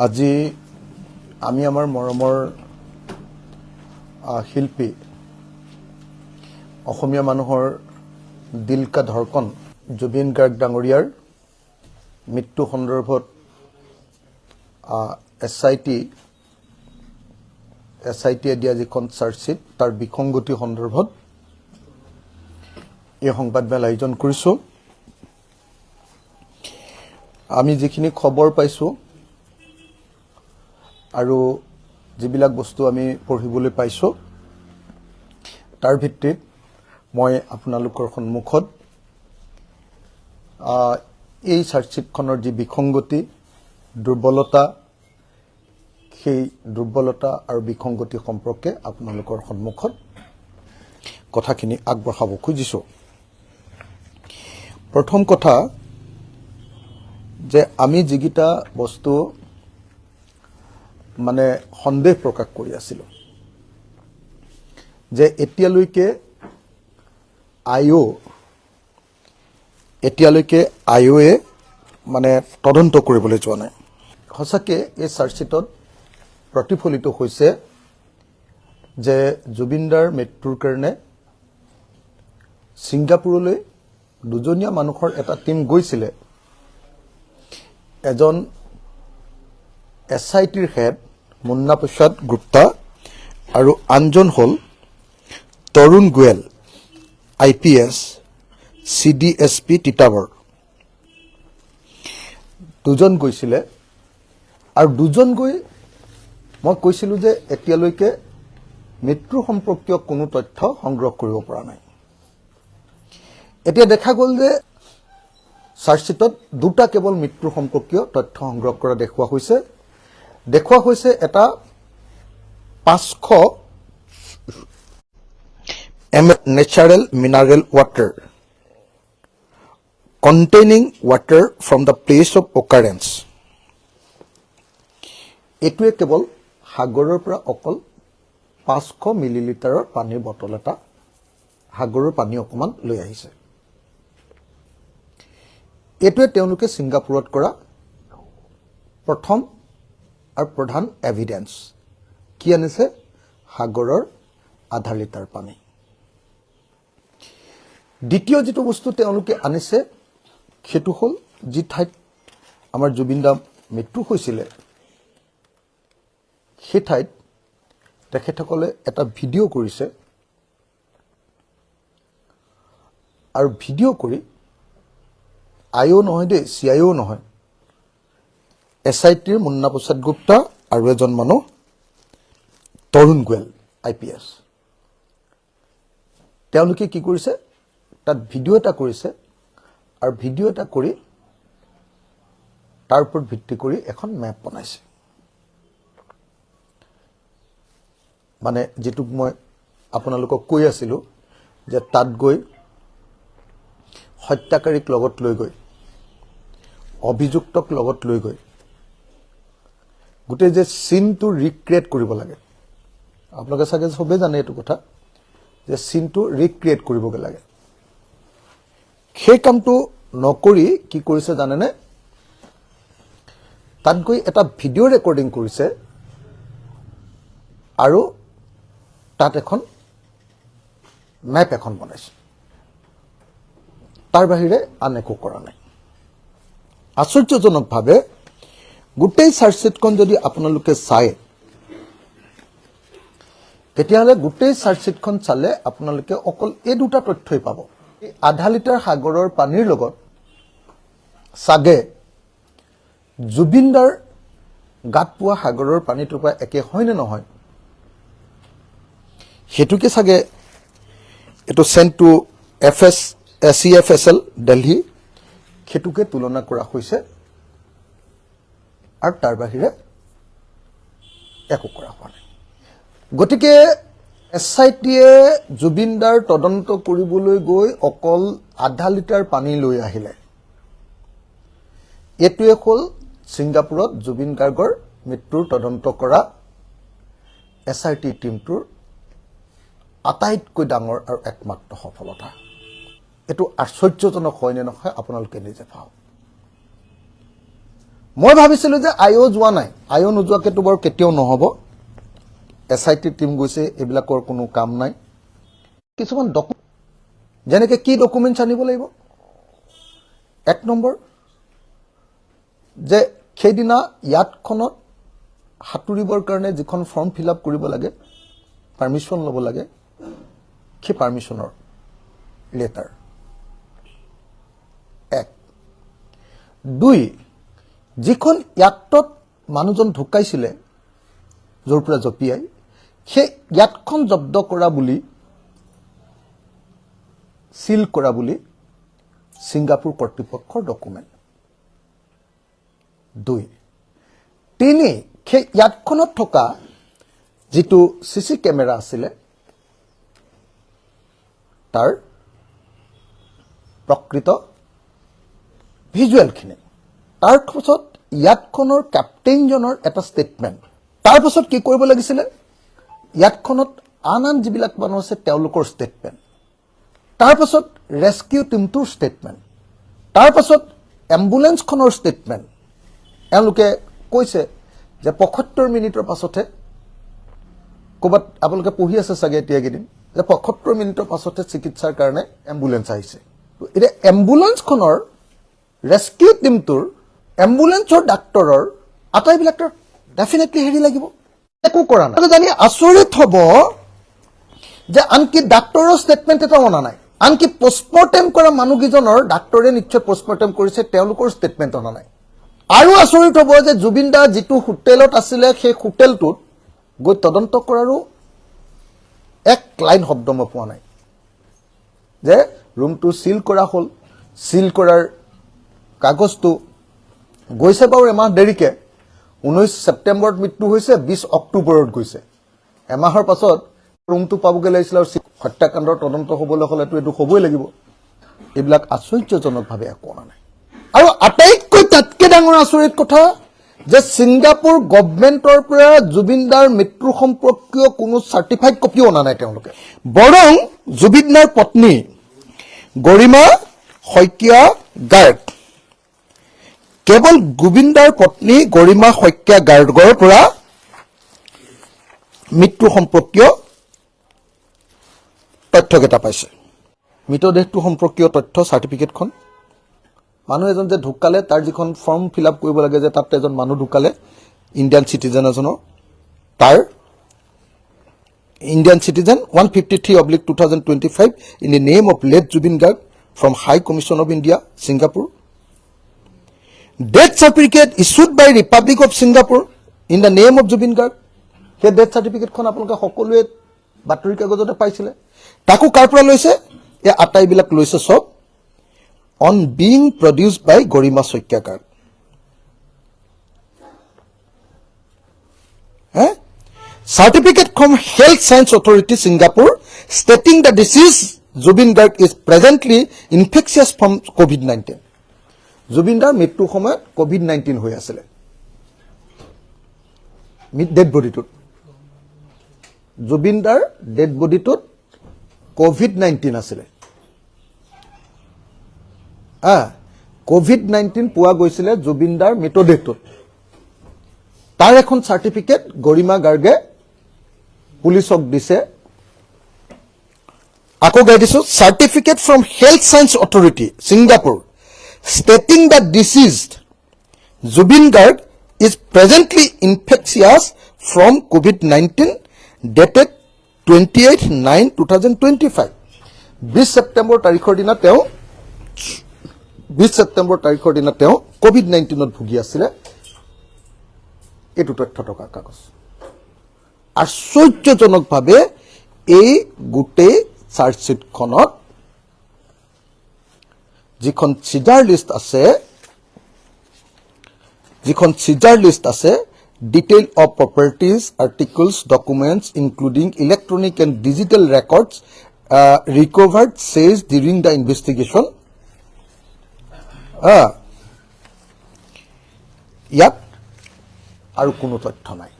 আজি আমি আমাৰ মৰমৰ শিল্পী অসমীয়া মানুহৰ দিল কা ধড়কন জুবিন গাৰ্গ ডাঙৰীয়াৰ মৃত্যু সন্দৰ্ভত এছআইটি দিয়া যিখন চাৰ্জশ্বিট তাৰ বিসংগতি সন্দৰ্ভত এই সংবাদমেল আয়োজন কৰিছো। আমি যিখিনি খবৰ পাইছো আৰু যিবিলাক বস্তু আমি পঢ়িবলৈ পাইছো তাৰ ভিত্তিত মই আপোনালোকৰ সন্মুখত এই চাৰ্জশ্বিটখনৰ যি বিসংগতি দুৰ্বলতা সেই দুৰ্বলতা আৰু বিসংগতি সম্পৰ্কে আপোনালোকৰ সন্মুখত কথাখিনি আগবঢ়াব খুজিছো। প্ৰথম কথা যে আমি যিগিটা বস্তু মানে সন্দেহ প্ৰকাশ কৰি আছিলো যে এতিয়ালৈকে আইঅ'এ মানে তদন্ত কৰিবলৈ যোৱা নাই। সঁচাকে এই চাৰ্জশ্বিটত প্ৰতিফলিত হৈছে যে জুবিনদাৰ মৃত্যুৰ কাৰণে ছিংগাপুৰলৈ দুজনীয়া মানুহৰ এটা টিম গৈছিলে। এজন এছআইটিৰ হেড মুন্না প্ৰসাদ গুপ্তা আৰু আনজন হ'ল তৰুণ গোৱেল IPS CDSP তিতাবৰ। দুজন গৈছিলে আৰু দুজন গৈ মই কৈছিলো যে এতিয়ালৈকে মৃত্যু সম্পৰ্কীয় কোনো তথ্য সংগ্ৰহ কৰিব পৰা নাই। এতিয়া দেখা গ'ল যে চাৰ্জশ্বিটত দুটা কেৱল মৃত্যু সম্পৰ্কীয় তথ্য সংগ্ৰহ কৰা দেখুওৱা হৈছে এটা 500 ml natural mineral water containing water from the place of occurrence। এটোৱে কেৱল সাগৰৰ পৰা অকল 500 মিলিলিটাৰৰ পানীৰ বটল এটা সাগৰৰ পানী অকমান লৈ আহিছে। এটোৱে তেওঁলোকে ছিংগাপুৰত কৰা প্ৰথম আৰু প্ৰধান এভিডেন্স। কি আনিছে? সাগৰৰ আধা লিটাৰ পানী। দ্বিতীয় যেটো বস্তু তেওঁলোকে আনিছে সেটো হ'ল যি ঠাইত আমাৰ জুবিনদা মৃত্যু হৈছিলে সেই ঠাইত তেখেতসকলে এটা ভিডিঅ' কৰিছে আৰু ভিডিঅ' কৰি আইঅ' নহয় দেই, CIO নহয়, SITৰ মুন্না প্ৰসাদ গুপ্তা আৰু এজন মানুহ তৰুণ গোৱেল IPS। তেওঁলোকে কি কৰিছে তাত ভিডিঅ' এটা কৰিছে আৰু ভিডিঅ' এটা কৰি তাৰ ওপৰত ভিত্তি কৰি এখন মেপ বনাইছে। মানে যেটো মই আপোনালোকক কৈ আছিলো যে তাত গৈ হত্যাকাৰীক লগত লৈ গৈ অভিযুক্তক লগত লৈ গৈ গোটেই যে সিনটো ৰিক্ৰিয়েট কৰিব লাগে। আপোনালোকে চাগে সবে জানে এইটো কথা যে সিনটো ৰিক্ৰিয়েট কৰিবগে লাগে। সেই কামটো নকৰি কি কৰিছে জানেনে? তাত গৈ এটা ভিডিঅ' ৰেকৰ্ডিং কৰিছে আৰু তাত এখন মেপ এখন বনাইছে। তাৰ বাহিৰে আন একো কৰা নাই। আশ্চৰ্যজনকভাৱে গোটেই চাৰ্জশ্বিটখন যদি আপোনালোকে চায় তেতিয়াহ'লে গোটেই চাৰ্জশ্বিটখন চালে আপোনালোকে অকল এই দুটা তথ্যই পাব। আধা লিটাৰ সাগৰৰ পানীৰ লগত চাগে জুবিনদাৰ গাত পোৱা সাগৰৰ পানীটোৰ পৰা একে হয় নে নহয় হেতুকে চাগে এটো সেন্ট টু CFSL দিল্লী হেতুকে তুলনা কৰা হৈছে আৰু তাৰ বাহিৰে একো কৰা হোৱা নাই। গতিকে SITয়ে জুবিনদাৰ তদন্ত কৰিবলৈ গৈ অকল আধা লিটাৰ পানী লৈ আহিলে। এটোৱে হ'ল ছিংগাপুৰত জুবিন গাৰ্গৰ মৃত্যুৰ তদন্ত কৰা SIT টিমটোৰ আটাইতকৈ ডাঙৰ আৰু একমাত্ৰ সফলতা। এটো আশ্চৰ্যজনক হয় নে নহয় আপোনালোকে নিজে ভাবক। মই ভাবিছিলো যে আইঅ' যোৱা নাই। আইও নোযোৱাকেতো বাৰু কেতিয়াও নহ'ব SIT টিম গৈছে এইবিলাকৰ কোনো কাম নাই কিছুমান যেনেকৈ কি ডকুমেণ্টছ আনিব লাগিব 1 নম্বৰ যে সেইদিনা ইয়াতখনত সাঁতুৰিবৰ কাৰণে যিখন ফৰ্ম ফিল আপ কৰিব লাগে পাৰ্মিশ্যন ল'ব লাগে সেই পাৰ্মিশ্যনৰ লেটাৰ 1 2 যিখন ইয়াতত মানুহজন ঢুকাইছিলে য'ৰ পৰা জঁপিয়াই সেই ইয়াতখন জব্দ কৰা বুলি সিল কৰা বুলি ছিংগাপুৰ কৰ্তৃপক্ষৰ ডকুমেণ্ট 2 3 সেই ইয়াতখনত থকা যিটো CC কেমেৰা আছিলে তাৰ প্ৰকৃত ভিজুৱেলখিনি তাৰ পাছত ইয়াতখনৰ কেপ্টেইনজনৰ এটা ষ্টেটমেণ্ট তাৰ পাছত কি কৰিব লাগিছিলে ইয়াতখনত আন যিবিলাক মানুহ আছে তেওঁলোকৰ ষ্টেটমেণ্ট তাৰ পাছত ৰেস্কিউ টিমটোৰ ষ্টেটমেণ্ট তাৰ পাছত এম্বুলেন্সখনৰ ষ্টেটমেণ্ট এওঁলোকে কৈছে যে 75 মিনিটৰ পাছতহে ক'ৰবাত আপোনালোকে পঢ়ি আছে চাগে এতিয়া কেইদিন যে 75 মিনিটৰ পাছতহে চিকিৎসাৰ কাৰণে এম্বুলেন্স আহিছে এতিয়া এম্বুলেন্সখনৰ ৰেস্কিউ টিমটোৰ এম্বুলেন্সৰ ডাক্তৰৰ আটাইবিলাক ডেফিনেটলি হেৰি লাগিব একো কৰা নাই জানি আচৰিত হ'ব যে আনকি ডাক্তৰৰ ষ্টেটমেণ্ট এটা অনা নাই আনকি পোষ্টমৰ্টেম কৰা মানুহকেইজনৰ ডাক্তৰে নিশ্চয় পোষ্টমৰ্টেম কৰিছে তেওঁলোকৰ ষ্টেটমেণ্ট অনা নাই আৰু আচৰিত হ'ব যে জুবিন দা যিটো হোটেলত আছিলে সেই হোটেলটোত গৈ তদন্ত কৰাৰো এক লাইন শব্দ মই পোৱা নাই যে ৰুমটো সিল কৰা হ'ল সিল কৰাৰ কাগজটো গৈছে বাৰু এমাহ দেৰিকে 19 ছেপ্টেম্বৰত মৃত্যু হৈছে 20 অক্টোবৰত গৈছে এমাহৰ পাছত ৰুমটো পাবগৈ লাগিছিল আৰু হত্যাকাণ্ডৰ তদন্ত হ'বলৈ হ'লেতো এইটো হ'বই লাগিব এইবিলাক আশ্চৰ্যজনকভাৱে একো নাই আৰু আটাইতকৈ তাতকৈ ডাঙৰ আচৰিত কথা যে ছিংগাপুৰ গভৰ্ণমেণ্টৰ পৰা জুবিন দাৰ মৃত্যু সম্পৰ্কীয় কোনো চাৰ্টিফাইড কপিও অনা নাই তেওঁলোকে বৰং জুবিন দাৰ পত্নী গৰিমা শইকীয়া গাৰ্গ কেৱল গোবিন্দাৰ পত্নী গৰিমা শইকীয়া গাৰ্গৰ পৰা মৃত্যু সম্পৰ্কীয় তথ্যকেইটা পাইছে মৃতদেহটো সম্পৰ্কীয় তথ্য চাৰ্টিফিকেটখন মানুহ এজন যে ঢুকালে তাৰ যিখন ফৰ্ম ফিল আপ কৰিব লাগে যে তাত এজন মানুহ ঢুকালে ইণ্ডিয়ান চিটিজেন এজনৰ তাৰ Indian citizen 153/2025 in the name of late Zubeen Garg from high commission of India Singapore death certificate issued by republic of Singapore in the name of Zubeen Garg সেই ডেথ চাৰ্টিফিকেটখন আপোনালোকে সকলোৱে বাতৰি কাগজতে পাইছিলে তাকো কাৰ পৰা লৈছে এই আটাইবিলাক লৈছে সব on being produced by Gorima Soikia Garg. Certificate from Health Science Authority Singapore stating the disease Zubin Garg is presently infectious from COVID-19. Zubin Dar mৃত্যু সময়ত COVID-19 হৈ আছিল ডেড বডিটোত জুবিন দাৰ ডেড বডিটোত COVID-19 আছিল COVID-19 পোৱা গৈছিলে জুবিন দাৰ মৃতদেহটোত তাৰ এখন চাৰ্টিফিকেট গৰিমা গাৰ্গে পুলিচক দিছে আকৌ গাই দিছো certificate from health science authority Singapore stating that deceased Zubin Garg is presently infectious from COVID-19 dated 28/9/2025 20 September তাৰিখৰ দিনা তেওঁ 20 ছেপ্টেম্বৰ তাৰিখৰ দিনা তেওঁ COVID-19ত ভুগি আছিলে এইটো তথ্য থকা কাগজ আশ্চৰ্যজনকভাৱে এই গোটেই চাৰ্জশ্বিটখনত যিখন সিজাৰ লিষ্ট আছে detail of properties articles documents including electronic and digital records recovered says during the investigation ইয়াত আৰু কোনো তথ্য নাই